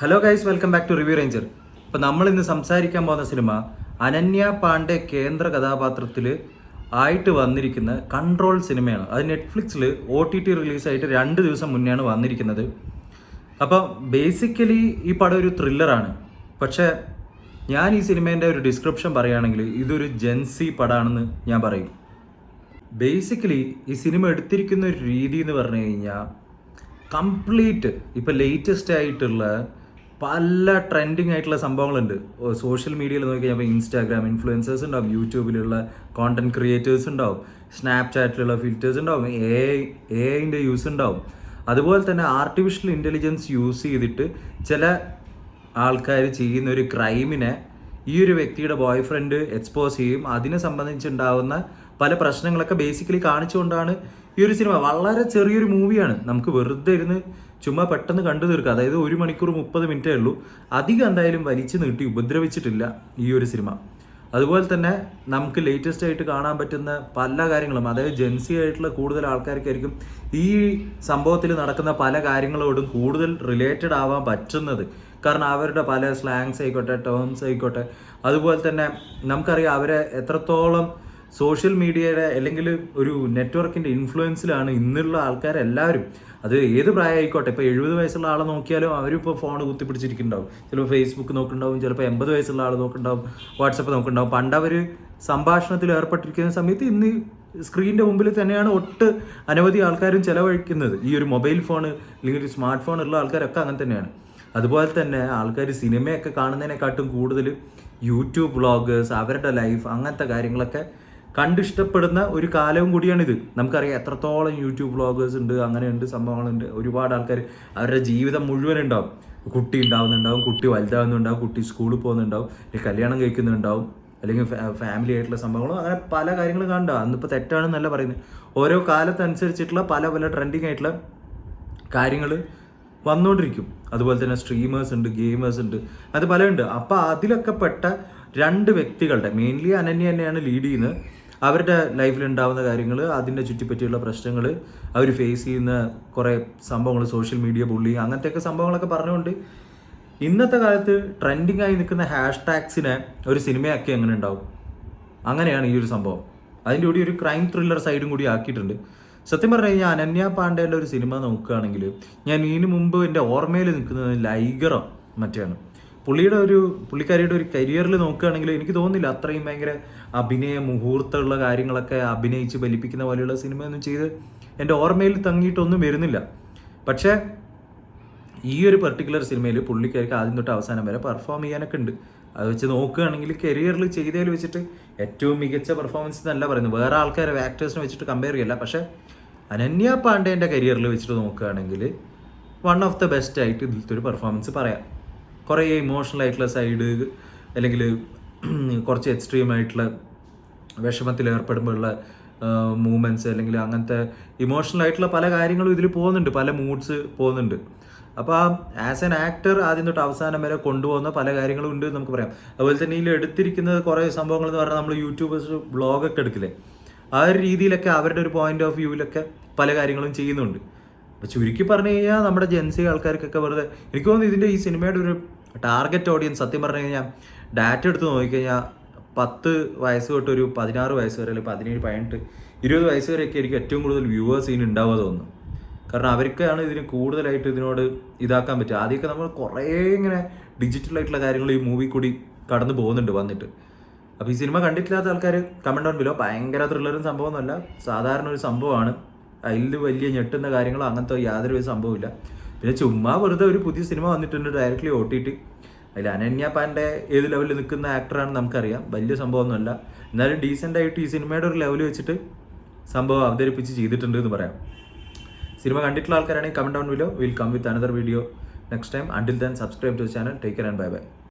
Hello guys, welcome back to review ranger. അപ്പോൾ നമ്മൾ ഇന്ന് സംസാരിക്കാൻ പോകുന്ന സിനിമ അനന്യ പാണ്ഡെ കേന്ദ്ര കഥാപാത്രത്തിൽ ആയിട്ട് വന്നിരിക്കുന്ന കൺട്രോൾ സിനിമയാണ്. അത് നെറ്റ്ഫ്ലിക്സിൽ OTT റിലീസായിട്ട് 2 ദിവസം മുന്നെയാണ് വന്നിരിക്കുന്നത്. അപ്പോൾ ബേസിക്കലി ഈ പടം ഒരു ത്രില്ലറാണ്. പക്ഷേ ഞാൻ ഈ സിനിമേൻ്റെ ഒരു ഡിസ്ക്രിപ്ഷൻ പറയുകയാണെങ്കിൽ ഇതൊരു ജെൻസി പടമാണെന്ന് ഞാൻ പറയും. ബേസിക്കലി ഈ സിനിമ എടുത്തിരിക്കുന്ന ഒരു രീതി എന്ന് പറഞ്ഞു കഴിഞ്ഞാൽ കംപ്ലീറ്റ് ഇപ്പോൾ ലേറ്റസ്റ്റ് ആയിട്ടുള്ള പല ട്രെൻഡിങ് ആയിട്ടുള്ള സംഭവങ്ങളുണ്ട്. സോഷ്യൽ മീഡിയയിൽ നോക്കി കഴിഞ്ഞാൽ ഇൻസ്റ്റാഗ്രാം ഇൻഫ്ലുവൻസേഴ്സ് ഉണ്ടാവും, യൂട്യൂബിലുള്ള കോണ്ടന്റ് ക്രിയേറ്റേഴ്സ് ഉണ്ടാവും, സ്നാപ്ചാറ്റിലുള്ള ഫിൽറ്റേഴ്സ് ഉണ്ടാവും, AI യൂസ് ഉണ്ടാവും. അതുപോലെ തന്നെ ആർട്ടിഫിഷ്യൽ ഇൻ്റലിജൻസ് യൂസ് ചെയ്തിട്ട് ചില ആൾക്കാർ ചെയ്യുന്ന ഒരു ക്രൈമിനെ ഈ ഒരു വ്യക്തിയുടെ ബോയ് ഫ്രണ്ട് എക്സ്പോസ് ചെയ്യും. അതിനെ സംബന്ധിച്ചുണ്ടാകുന്ന പല പ്രശ്നങ്ങളൊക്കെ ബേസിക്കലി കാണിച്ചുകൊണ്ടാണ് ഈ ഒരു സിനിമ. വളരെ ചെറിയൊരു മൂവിയാണ്, നമുക്ക് വെറുതെ ഇരുന്ന് ചുമ്മാ പെട്ടെന്ന് കണ്ടു തീർക്കുക. അതായത് 1 മണിക്കൂർ 30 മിനിറ്റേ ഉള്ളൂ. അധികം എന്തായാലും വലിച്ചു നീട്ടി ഉപദ്രവിച്ചിട്ടില്ല ഈ ഒരു സിനിമ. അതുപോലെ തന്നെ നമുക്ക് ലേറ്റസ്റ്റ് ആയിട്ട് കാണാൻ പറ്റുന്ന പല കാര്യങ്ങളും, അതായത് ജെൻസി ആയിട്ടുള്ള കൂടുതൽ ആൾക്കാർക്കായിരിക്കും ഈ സംഭവത്തിൽ നടക്കുന്ന പല കാര്യങ്ങളോടും കൂടുതൽ റിലേറ്റഡ് ആവാൻ പറ്റുന്നത്. കാരണം അവരുടെ പല സ്ലാങ്സ് ആയിക്കോട്ടെ, ടേംസ് ആയിക്കോട്ടെ, അതുപോലെ തന്നെ നമുക്കറിയാം അവരെ എത്രത്തോളം സോഷ്യൽ മീഡിയയുടെ അല്ലെങ്കിൽ ഒരു നെറ്റ്വർക്കിൻ്റെ ഇൻഫ്ലുവൻസിലാണ് ഇന്നുള്ള ആൾക്കാരെല്ലാവരും. അത് ഏത് പ്രായമായിക്കോട്ടെ, ഇപ്പോൾ 70 വയസ്സുള്ള ആളെ നോക്കിയാലും അവരിപ്പോൾ ഫോൺ കുത്തിപ്പിടിച്ചിരിക്കുന്നുണ്ടാവും. ചിലപ്പോൾ ഫേസ്ബുക്ക് നോക്കുന്നുണ്ടാവും, ചിലപ്പോൾ 80 വയസ്സുള്ള ആൾ നോക്കുന്നുണ്ടാവും, വാട്സപ്പ് നോക്കുന്നുണ്ടാവും. പണ്ട് അവർ സംഭാഷണത്തിൽ ഏർപ്പെട്ടിരിക്കുന്ന സമയത്ത് ഇന്ന് സ്ക്രീനിൻ്റെ മുമ്പിൽ തന്നെയാണ് അനവധി ആൾക്കാരും ചിലവഴിക്കുന്നത്. ഈ ഒരു മൊബൈൽ ഫോൺ അല്ലെങ്കിൽ ഒരു സ്മാർട്ട് ഫോൺ ഉള്ള ആൾക്കാരൊക്കെ അങ്ങനെ തന്നെയാണ്. അതുപോലെ തന്നെ ആൾക്കാർ സിനിമയൊക്കെ കാണുന്നതിനെക്കാട്ടും കൂടുതൽ യൂട്യൂബ് വ്ളോഗേഴ്സ്, അവരുടെ ലൈഫ്, അങ്ങനത്തെ കാര്യങ്ങളൊക്കെ കണ്ടിഷ്ടപ്പെടുന്ന ഒരു കാലവും കൂടിയാണിത്. നമുക്കറിയാം എത്രത്തോളം യൂട്യൂബ് വ്ളോഗേഴ്സ് ഉണ്ട്, അങ്ങനെയുണ്ട്, സംഭവങ്ങളുണ്ട്. ഒരുപാട് ആൾക്കാർ അവരുടെ ജീവിതം മുഴുവൻ ഉണ്ടാവും. കുട്ടി ഉണ്ടാവുന്നുണ്ടാവും, കുട്ടി വലുതാവുന്നുണ്ടാവും, കുട്ടി സ്കൂളിൽ പോകുന്നുണ്ടാവും, കല്യാണം കഴിക്കുന്നുണ്ടാവും, അല്ലെങ്കിൽ ഫാമിലി ആയിട്ടുള്ള സംഭവങ്ങളും, അങ്ങനെ പല കാര്യങ്ങളും കാണുന്നുണ്ടാവും. അന്നിപ്പോൾ തെറ്റാണെന്നല്ല പറയുന്നത്. ഓരോ കാലത്തനുസരിച്ചിട്ടുള്ള പല പല ട്രെൻഡിങ് ആയിട്ടുള്ള കാര്യങ്ങൾ വന്നുകൊണ്ടിരിക്കും. അതുപോലെ തന്നെ സ്ട്രീമേഴ്സ് ഉണ്ട്, ഗെയിമേഴ്സ് ഉണ്ട്, അത് പലതുണ്ട്. അപ്പോൾ അതിലൊക്കെ പെട്ട 2 വ്യക്തികളുടെ, മെയിൻലി അനന്യ തന്നെയാണ് ലീഡ് ചെയ്യുന്നത്. അവരുടെ ലൈഫിൽ ഉണ്ടാകുന്ന കാര്യങ്ങൾ, അതിൻ്റെ ചുറ്റിപ്പറ്റിയുള്ള പ്രശ്നങ്ങൾ, അവർ ഫേസ് ചെയ്യുന്ന കുറേ സംഭവങ്ങൾ, സോഷ്യൽ മീഡിയ ബുള്ളിങ്, അങ്ങനത്തെയൊക്കെ സംഭവങ്ങളൊക്കെ പറഞ്ഞുകൊണ്ട് ഇന്നത്തെ കാലത്ത് ട്രെൻഡിങ് ആയി നിൽക്കുന്ന ഹാഷ്ടാഗ്സിനെ ഒരു സിനിമയാക്കി എങ്ങനെ ഉണ്ടാവും, അങ്ങനെയാണ് ഈ ഒരു സംഭവം. അതിൻ്റെ കൂടി ഒരു ക്രൈം ത്രില്ലർ സൈഡും കൂടി ആക്കിയിട്ടുണ്ട്. സത്യം പറഞ്ഞു കഴിഞ്ഞാൽ അനന്യ പാണ്ഡേൻ്റെ ഒരു സിനിമ നോക്കുകയാണെങ്കിൽ ഞാൻ ഇതിനു മുമ്പ് എൻ്റെ ഓർമ്മയിൽ നിൽക്കുന്നത് ലൈഗറോ മറ്റാണ്. പുള്ളിക്കാരിയുടെ ഒരു കരിയറിൽ നോക്കുകയാണെങ്കിൽ എനിക്ക് തോന്നുന്നില്ല അത്രയും ഭയങ്കര അഭിനയ മുഹൂർത്തമുള്ള കാര്യങ്ങളൊക്കെ അഭിനയിച്ച് ബലിപ്പിക്കുന്ന പോലെയുള്ള സിനിമയൊന്നും ചെയ്ത് എൻ്റെ ഓർമ്മയിൽ തങ്ങിയിട്ടൊന്നും വരുന്നില്ല. പക്ഷേ ഈ ഒരു പെർട്ടിക്കുലർ സിനിമയിൽ പുള്ളിക്കാർക്ക് ആദ്യം തൊട്ട് അവസാനം വരെ പെർഫോം ചെയ്യാനൊക്കെ ഉണ്ട്. അത് വെച്ച് നോക്കുകയാണെങ്കിൽ കരിയറിൽ ചെയ്തതിൽ വെച്ചിട്ട് ഏറ്റവും മികച്ച പെർഫോമൻസ് എന്നല്ല പറയുന്നത്, വേറെ ആൾക്കാരെ ആക്ടേഴ്സിനെ വെച്ചിട്ട് കമ്പയർ ചെയ്യല്ല. പക്ഷേ അനന്യ പാണ്ഡേൻ്റെ കരിയറിൽ വെച്ചിട്ട് നോക്കുകയാണെങ്കിൽ വൺ ഓഫ് ദ ബെസ്റ്റ് ആയിട്ട് ഇതിലത്തെ ഒരു പെർഫോമൻസ് പറയാം. കുറേ ഇമോഷണൽ ആയിട്ടുള്ള സൈഡ്, അല്ലെങ്കിൽ കുറച്ച് എക്സ്ട്രീം ആയിട്ടുള്ള വിഷമത്തിൽ ഏർപ്പെടുമ്പോഴുള്ള മൂവ്മെൻറ്റ്സ്, അല്ലെങ്കിൽ അങ്ങനത്തെ ഇമോഷണൽ ആയിട്ടുള്ള പല കാര്യങ്ങളും ഇതിൽ പോകുന്നുണ്ട്, പല മൂഡ്സ് പോകുന്നുണ്ട്. അപ്പോൾ ആസ് ആൻ ആക്ടർ ആദ്യം തൊട്ട് അവസാനം വരെ കൊണ്ടുപോകുന്ന പല കാര്യങ്ങളും ഉണ്ട് നമുക്ക് പറയാം. അതുപോലെ തന്നെ ഇതിൽ എടുത്തിരിക്കുന്നത് കുറേ സംഭവങ്ങൾ എന്ന് പറഞ്ഞാൽ നമ്മൾ യൂട്യൂബേഴ്സ് വ്ളോഗൊക്കെ എടുക്കില്ലേ, ആ ഒരു രീതിയിലൊക്കെ അവരുടെ ഒരു പോയിന്റ് ഓഫ് വ്യൂവിലൊക്കെ പല കാര്യങ്ങളും ചെയ്യുന്നുണ്ട്. അപ്പോൾ ചുരുക്കി പറഞ്ഞു കഴിഞ്ഞാൽ നമ്മുടെ ജെൻസി ആൾക്കാർക്കൊക്കെ വെറുതെ, എനിക്ക് തോന്നുന്നു ഇതിൻ്റെ ഈ സിനിമയുടെ ഒരു ടാർഗറ്റ് ഓഡിയൻസ് സത്യം പറഞ്ഞു കഴിഞ്ഞാൽ ഡാറ്റ എടുത്ത് നോക്കിക്കഴിഞ്ഞാൽ 10 വയസ്സ് തൊട്ട് ഒരു 16 വയസ്സ് വരെ, അല്ലെങ്കിൽ 17, 18, 20 വയസ്സ് വരെയൊക്കെ ആയിരിക്കും ഏറ്റവും കൂടുതൽ വ്യൂവേഴ്സ് ഇതിന് ഉണ്ടാവുക തോന്നുന്നു. കാരണം അവർക്കാണ് ഇതിന് കൂടുതലായിട്ട് ഇതിനോട് ഇതാക്കാൻ പറ്റുക. ആദ്യമൊക്കെ നമ്മൾ കുറേ ഇങ്ങനെ ഡിജിറ്റലായിട്ടുള്ള കാര്യങ്ങൾ ഈ മൂവി കൂടി കടന്നു പോകുന്നുണ്ട് വന്നിട്ട്. അപ്പോൾ ഈ സിനിമ കണ്ടിട്ടില്ലാത്ത ആൾക്കാർ കമൻറ്റ് ഓൺ ബിലോ. ഭയങ്കര ത്രില്ലറും സംഭവമൊന്നുമല്ല, സാധാരണ ഒരു സംഭവമാണ്. അതിൽ വലിയ ഞെട്ടുന്ന കാര്യങ്ങളോ അങ്ങനത്തെ യാതൊരു സംഭവമില്ല. പിന്നെ ചുമ്മാ വെറുതെ ഒരു പുതിയ സിനിമ വന്നിട്ടുണ്ട് ഡയറക്റ്റ്ലി OTT. അതിൽ അനന്യ പാണ്ഡെ ഏത് ലെവലിൽ നിൽക്കുന്ന ആക്ടറാണ് നമുക്കറിയാം, വലിയ സംഭവമൊന്നുമല്ല. എന്നാലും ഡീസൻ്റ് ആയിട്ട് ഈ സിനിമയുടെ ഒരു ലെവൽ വെച്ചിട്ട് സംഭവം അവതരിപ്പിച്ച് ചെയ്തിട്ടുണ്ട് എന്ന് പറയാം. സിനിമ കണ്ടിട്ടുള്ള ആൾക്കാരാണെങ്കിൽ comment down below. Will come with another video next time. Until then subscribe to channel. Take care and bye by.